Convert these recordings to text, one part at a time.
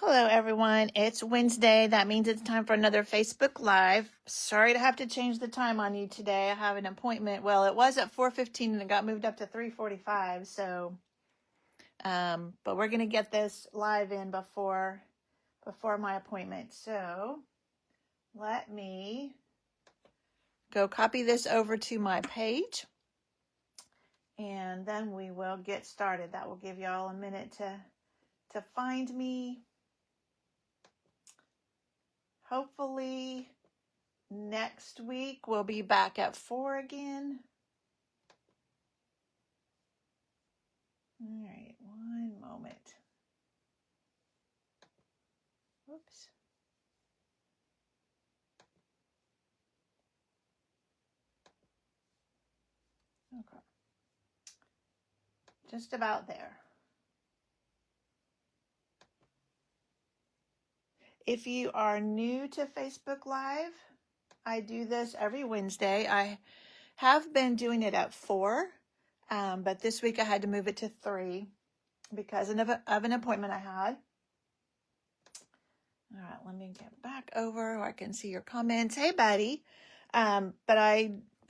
Hello everyone, it's Wednesday. That means it's time for another Facebook Live. Sorry to have to change the time on you today. I have an appointment. Well, it was at 4:15 and it got moved up to 3:45. So, but we're going to get this live in before my appointment. So let me go copy this over to my page and then we will get started. That will give y'all a minute to find me. Hopefully next week we'll be back at 4 again. All right, one moment. Whoops. Okay. Just about there. If you are new to Facebook Live, I do this every Wednesday. I have been doing it at 4, but this week I had to move it to 3 because of an appointment I had. All right, let me get back over. I can see your comments. Hey, buddy.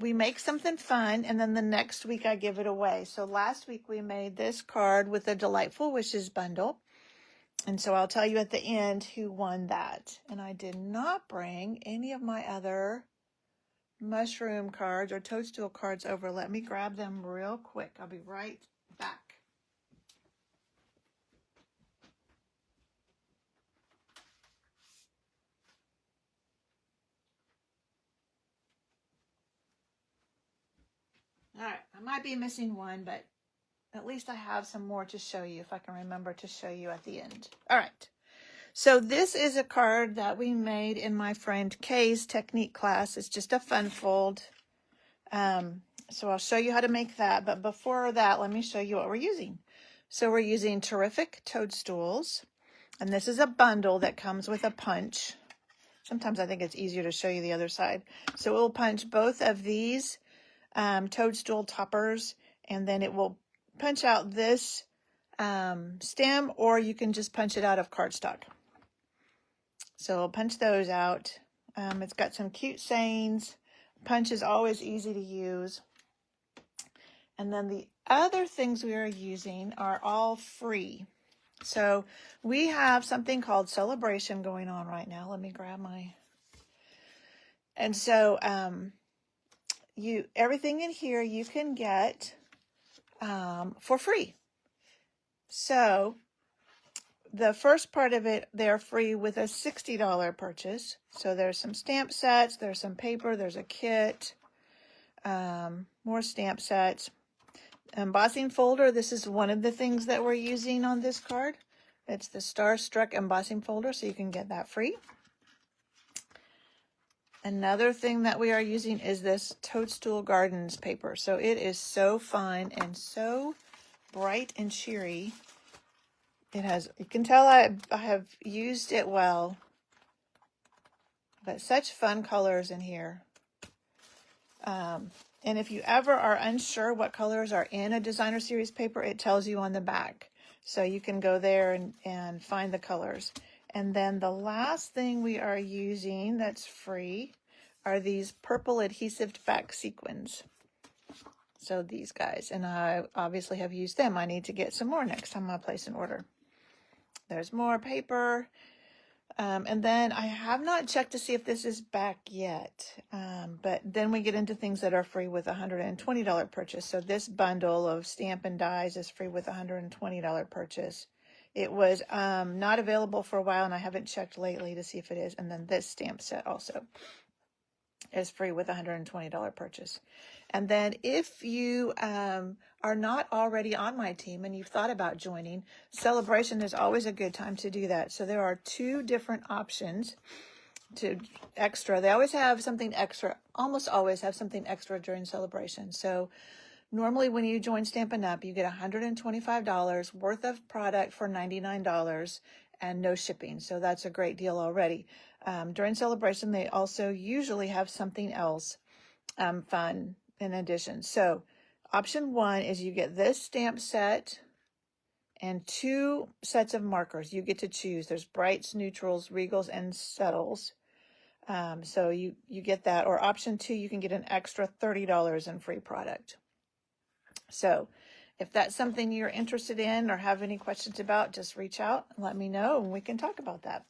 We make something fun, and then the next week I give it away. So last week we made this card with a Delightful Wishes bundle. And so I'll tell you at the end who won that. And I did not bring any of my other mushroom cards or toadstool cards over. Let me grab them real quick. I'll be right back. All right, I might be missing one, but at least I have some more to show you if I can remember to show you at the end. All right. So this is a card that we made in my friend Kay's technique class. It's just a fun fold. So I'll show you how to make that. But before that, let me show you what we're using. So we're using Terrific Toadstools. And this is a bundle that comes with a punch. Sometimes I think it's easier to show you the other side. So we'll punch both of these toadstool toppers, and then it will punch out this stem, or you can just punch it out of cardstock. So we'll punch those out. It's got some cute sayings. Punch is always easy to use. And then the other things we are using are all free. So we have something called Sale-a-bration going on right now. Let me grab my... And so everything in here you can get for free. So the first part of it, they're free with a $60 purchase. So there's some stamp sets, there's some paper, there's a kit, more stamp sets. Embossing folder, this is one of the things that we're using on this card. It's the Starstruck embossing folder, so you can get that free. Another thing that we are using is this Toadstool Gardens paper. So it is so fun and so bright and cheery. It has, you can tell I have used it well, but such fun colors in here. And if you ever are unsure what colors are in a designer series paper, it tells you on the back. So you can go there and find the colors. And then the last thing we are using that's free are these purple adhesive back sequins. So these guys, and I obviously have used them. I need to get some more next time I place an order. There's more paper. And then I have not checked to see if this is back yet. But then we get into things that are free with a $120 purchase. So this bundle of stamp and dies is free with a $120 purchase. It was not available for a while, and I haven't checked lately to see if it is. And then this stamp set also is free with a $120 purchase. And then if you are not already on my team and you've thought about joining, Sale-a-bration is always a good time to do that. So there are 2 different options to extra. They always have something extra, almost always have something extra during Sale-a-bration. So normally when you join Stampin' Up, you get $125 worth of product for $99 and no shipping. So that's a great deal already. During Sale-a-bration, they also usually have something else fun in addition. So option 1 is you get this stamp set and 2 sets of markers. You get to choose. There's brights, neutrals, regals, and settles. So you get that. Or option 2, you can get an extra $30 in free product. So if that's something you're interested in or have any questions about, just reach out and let me know and we can talk about that.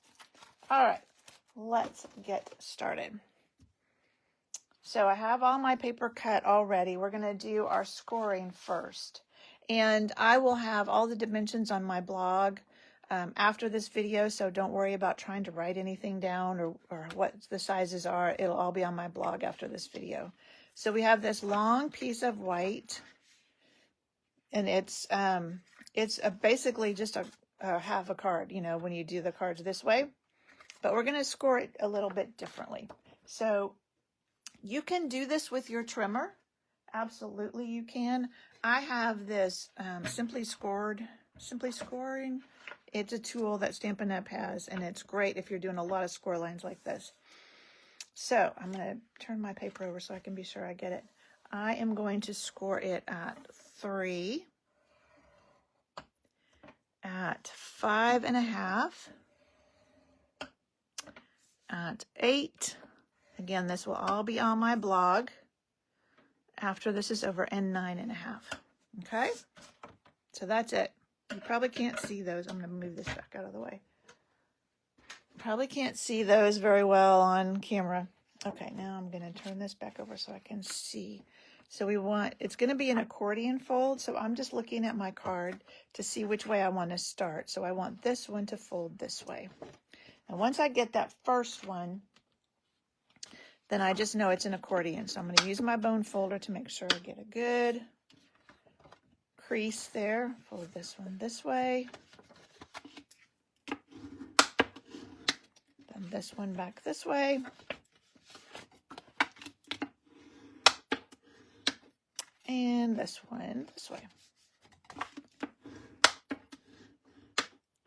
All right, let's get started. So I have all my paper cut already. We're going to do our scoring first. And I will have all the dimensions on my blog after this video, so don't worry about trying to write anything down or what the sizes are. It'll all be on my blog after this video. So we have this long piece of white, and it's basically just a half a card, you know, when you do the cards this way. But we're going to score it a little bit differently. So you can do this with your trimmer. Absolutely, you can. I have this Simply Scoring. It's a tool that Stampin' Up! Has, and it's great if you're doing a lot of score lines like this. So I'm going to turn my paper over so I can be sure I get it. I am going to score it at 3, at 5.5, at 8. Again, this will all be on my blog after this is over, and 9.5. Okay, so that's it. You probably can't see those. I'm going to move this back out of the way. Probably can't see those very well on camera. Okay, now I'm going to turn this back over so I can see. So it's going to be an accordion fold. So I'm just looking at my card to see which way I want to start. So I want this one to fold this way. And once I get that first one, then I just know it's an accordion. So I'm going to use my bone folder to make sure I get a good crease there. Fold this one this way. Then this one back this way. And this one this way.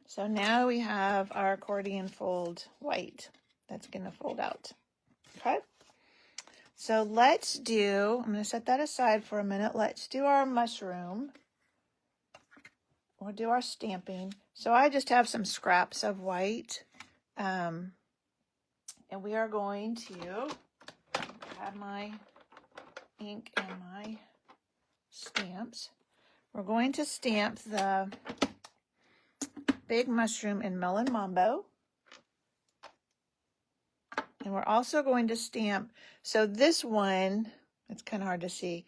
So now we have our accordion fold white that's going to fold out. Okay. So I'm going to set that aside for a minute. Let's do our mushroom. We'll do our stamping. So I just have some scraps of white. And we are going to grab my ink and my stamps. We're going to stamp the big mushroom in Melon Mambo. And we're also going to stamp, so this one, it's kind of hard to see.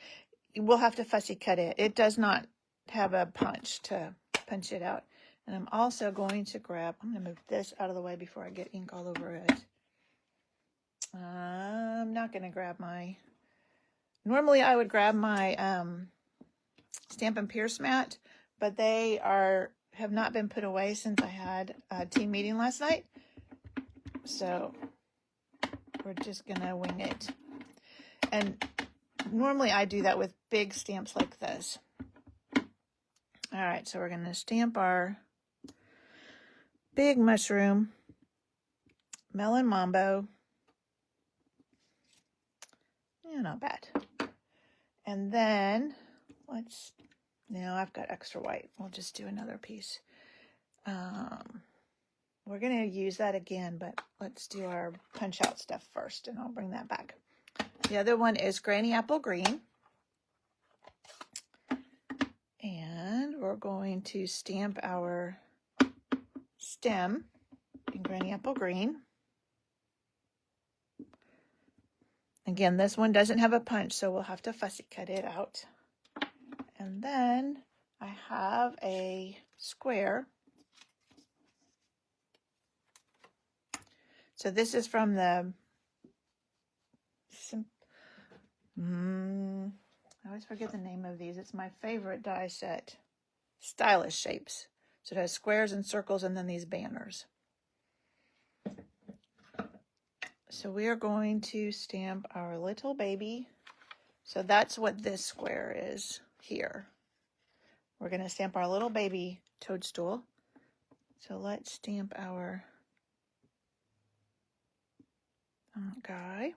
We'll have to fussy cut it. It does not have a punch to punch it out. And I'm also going to I'm going to move this out of the way before I get ink all over it. I'm not going to grab normally I would grab my Stampin' Pierce mat, but they have not been put away since I had a team meeting last night. So we're just going to wing it. And normally I do that with big stamps like this. All right, so we're going to stamp our big mushroom, Melon Mambo. Yeah, not bad. And then now I've got extra white. We'll just do another piece. We're going to use that again, but let's do our punch out stuff first, and I'll bring that back. The other one is Granny Apple Green. And we're going to stamp our stem in Granny Apple Green. Again, this one doesn't have a punch, so we'll have to fussy cut it out. And then I have a square. So this is from the, I always forget the name of these. It's my favorite die set, Stylish Shapes. So it has squares and circles and then these banners. So we are going to stamp our little baby. So that's what this square is here. We're going to stamp our little baby toadstool. So let's stamp our guy.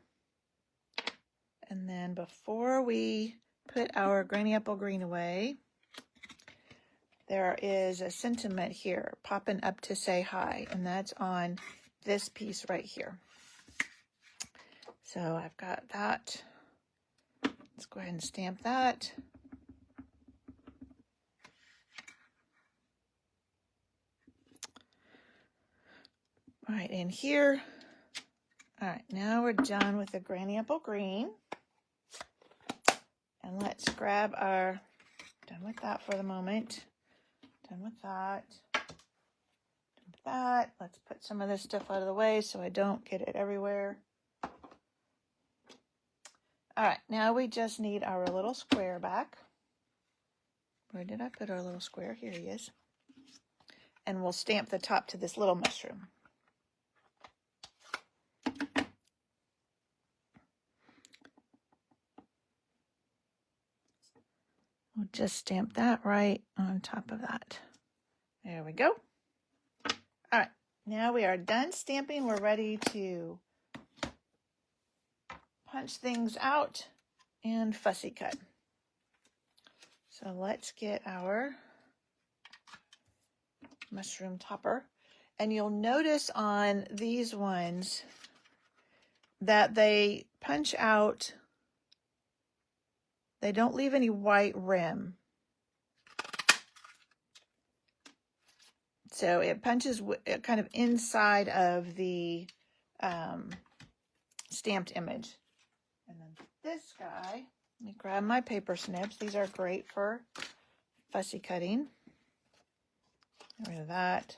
And then before we put our Granny Apple Green away, there is a sentiment here popping up to say hi, and that's on this piece right here. So I've got that. Let's go ahead and stamp that. All right, in here. All right, now we're done with the granny apple green. And let's grab our, done with that for the moment. Done with that. Done with that. Let's put some of this stuff out of the way so I don't get it everywhere. All right, now we just need our little square back. Where did I put our little square? Here he is. And we'll stamp the top to this little mushroom. We'll just stamp that right on top of that. There we go. All right, now we are done stamping. We're ready to punch things out and fussy cut. So let's get our mushroom topper. And you'll notice on these ones that they punch out, they don't leave any white rim. So it punches kind of inside of the stamped image. And then this guy, let me grab my paper snips. These are great for fussy cutting. Get rid of that.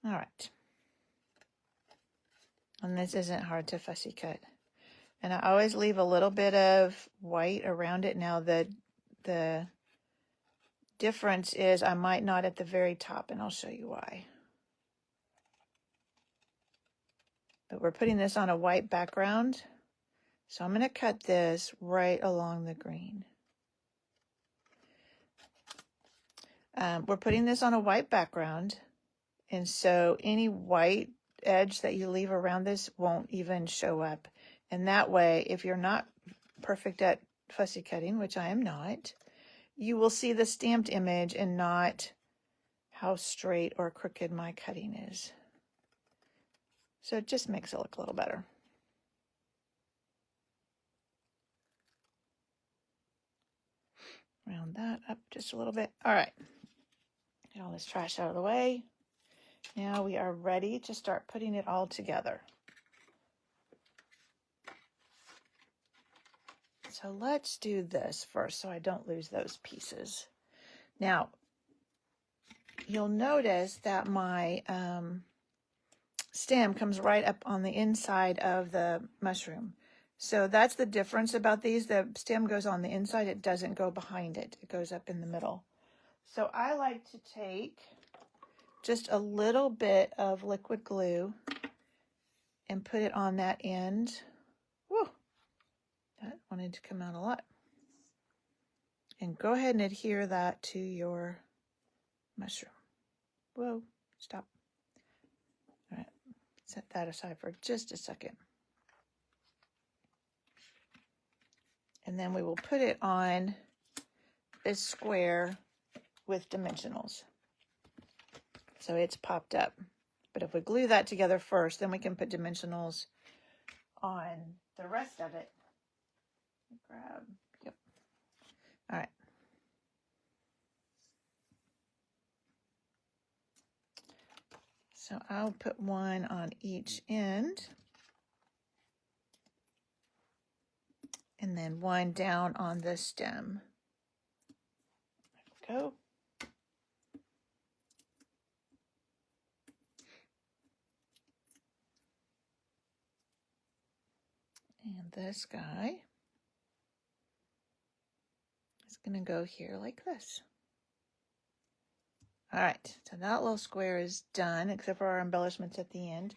All right. And this isn't hard to fussy cut. And I always leave a little bit of white around it. Now the difference is I might not at the very top, and I'll show you why. But we're putting this on a white background. So I'm going to cut this right along the green. We're putting this on a white background. And so any white edge that you leave around this won't even show up. And that way, if you're not perfect at fussy cutting, which I am not, you will see the stamped image and not how straight or crooked my cutting is. So it just makes it look a little better. Round that up just a little bit. All right. Get all this trash out of the way. Now we are ready to start putting it all together. So let's do this first so I don't lose those pieces. Now, you'll notice that my stem comes right up on the inside of the mushroom. So that's the difference about these. The stem goes on the inside. It doesn't go behind it. It goes up in the middle. So I like to take just a little bit of liquid glue and put it on that end. Woo! That wanted to come out a lot. And go ahead and adhere that to your mushroom. Whoa, stop. All right, set that aside for just a second. And then we will put it on this square with dimensionals. So it's popped up. But if we glue that together first, then we can put dimensionals on the rest of it. Grab, yep. All right. So I'll put one on each end. And then one down on the stem. There we go. And this guy is going to go here like this. All right, so that little square is done, except for our embellishments at the end.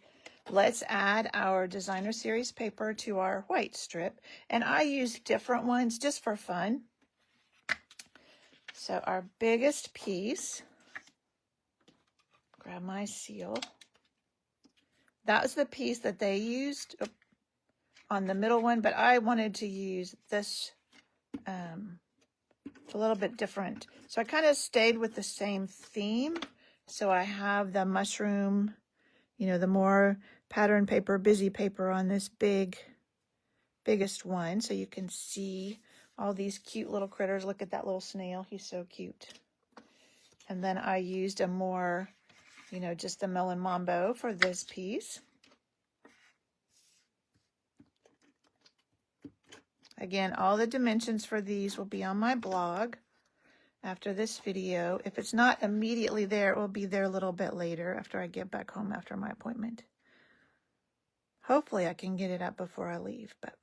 Let's add our designer series paper to our white strip. And I use different ones just for fun. So our biggest piece, grab my seal. That was the piece that they used on the middle one, but I wanted to use this It's a little bit different. So I kind of stayed with the same theme. So I have the mushroom, you know, the more pattern paper, busy paper on this biggest one. So you can see all these cute little critters. Look at that little snail. He's so cute. And then I used a more, you know, just the melon mambo for this piece. Again, all the dimensions for these will be on my blog after this video. If it's not immediately there, it will be there a little bit later after I get back home after my appointment. Hopefully I can get it up before I leave, but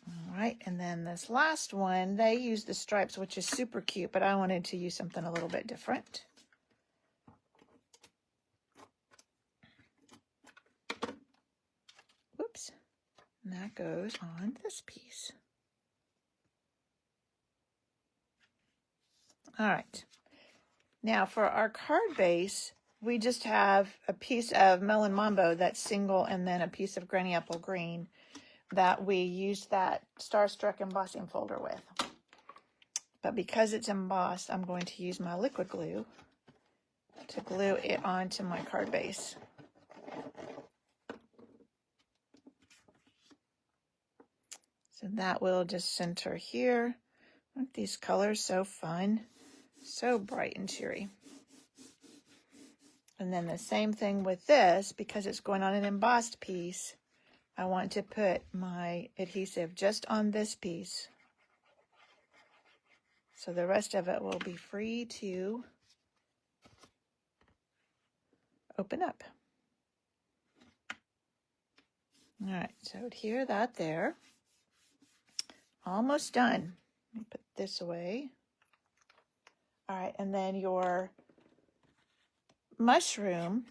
all right. And then this last one, they use the stripes, which is super cute, but I wanted to use something a little bit different. Whoops. And that goes on this piece. All right. Now for our card base, we just have a piece of melon mambo that's single and then a piece of granny apple green that we used that Starstruck embossing folder with. But because it's embossed, I'm going to use my liquid glue to glue it onto my card base. So that will just center here. Aren't these colors so fun? So bright and cheery. And then the same thing with this, because it's going on an embossed piece, I want to put my adhesive just on this piece. So the rest of it will be free to open up. All right, so adhere that there. Almost done. Let me put this away. All right, and then your mushroom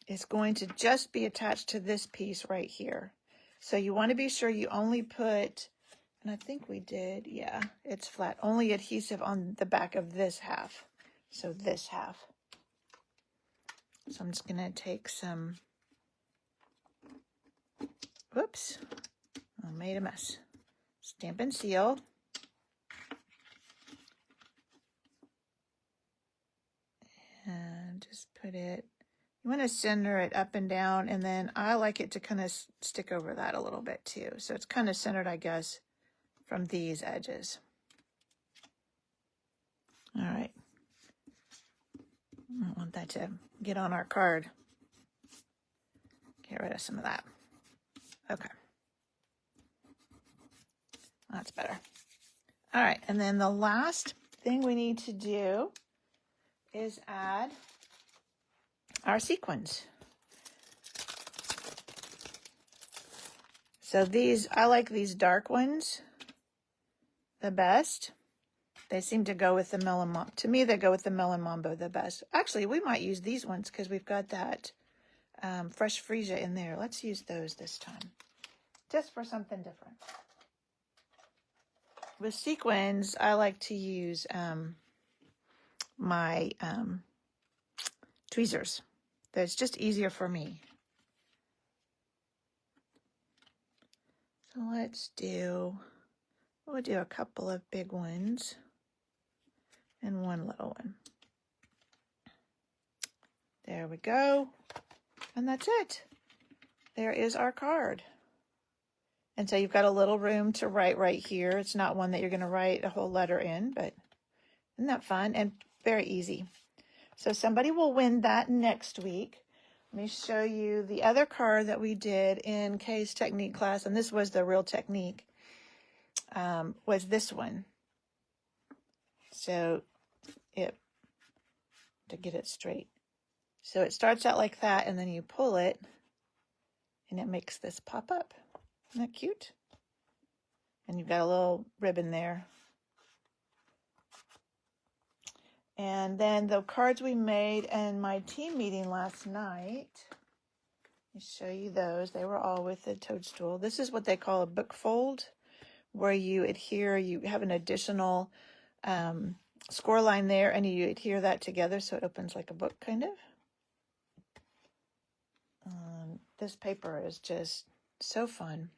is going to just be attached to this piece right here. So you want to be sure you only put, and I think we did, yeah, it's flat, only adhesive on the back of this half. So this half. So I'm just going to take some, whoops, I made a mess. Stampin' Seal. And just put it, you want to center it up and down, and then I like it to kind of stick over that a little bit too. So it's kind of centered, I guess, from these edges. All right. I don't want that to get on our card. Get rid of some of that. Okay. That's better. All right, and then the last thing we need to do is add our sequins. So these, I like these dark ones the best. They seem to go with the melon mambo. To me, they go with the melon mambo the best. Actually, we might use these ones because we've got that fresh freesia in there. Let's use those this time, just for something different. With sequins, I like to use my tweezers. That's just easier for me. So we'll do a couple of big ones and one little one. There we go. And that's it. There is our card. And so you've got a little room to write right here. It's not one that you're going to write a whole letter in, but isn't that fun and very easy? So somebody will win that next week. Let me show you the other card that we did in Kay's technique class, and this was the real technique, was this one. So to get it straight. So it starts out like that, and then you pull it, and it makes this pop up. Isn't that cute? And you've got a little ribbon there. And then the cards we made in my team meeting last night, let me show you those. They were all with the Toadstool. This is what they call a book fold, where you adhere, you have an additional score line there, and you adhere that together so it opens like a book, kind of. This paper is just so fun.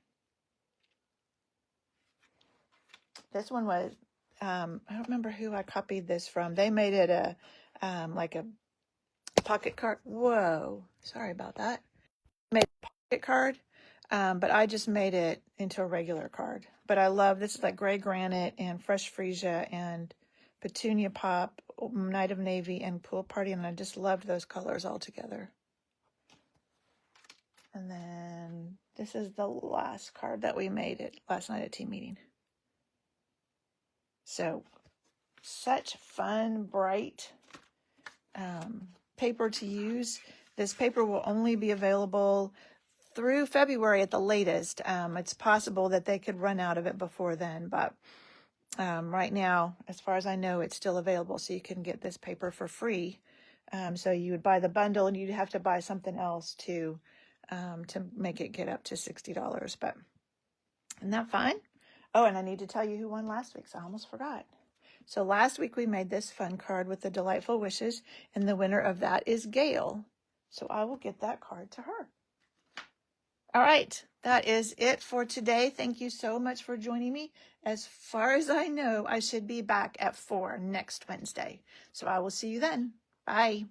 This one was, I don't remember who I copied this from. They made it a, like a pocket card. Whoa, sorry about that. Made a pocket card, but I just made it into a regular card. But I love, this is like gray granite and fresh freesia and petunia pop, night of navy, and pool party. And I just loved those colors all together. And then this is the last card that we made it last night at team meeting. So such fun, bright paper to use. This paper will only be available through February at the latest. It's possible that they could run out of it before then, but right now, as far as I know, it's still available, so you can get this paper for free. So you would buy the bundle, and you'd have to buy something else to make it get up to $60. But isn't that fun? Oh, and I need to tell you who won last week, so I almost forgot. So last week we made this fun card with the delightful wishes, and the winner of that is Gail. So I will get that card to her. All right, that is it for today. Thank you so much for joining me. As far as I know, I should be back at 4 next Wednesday. So I will see you then. Bye.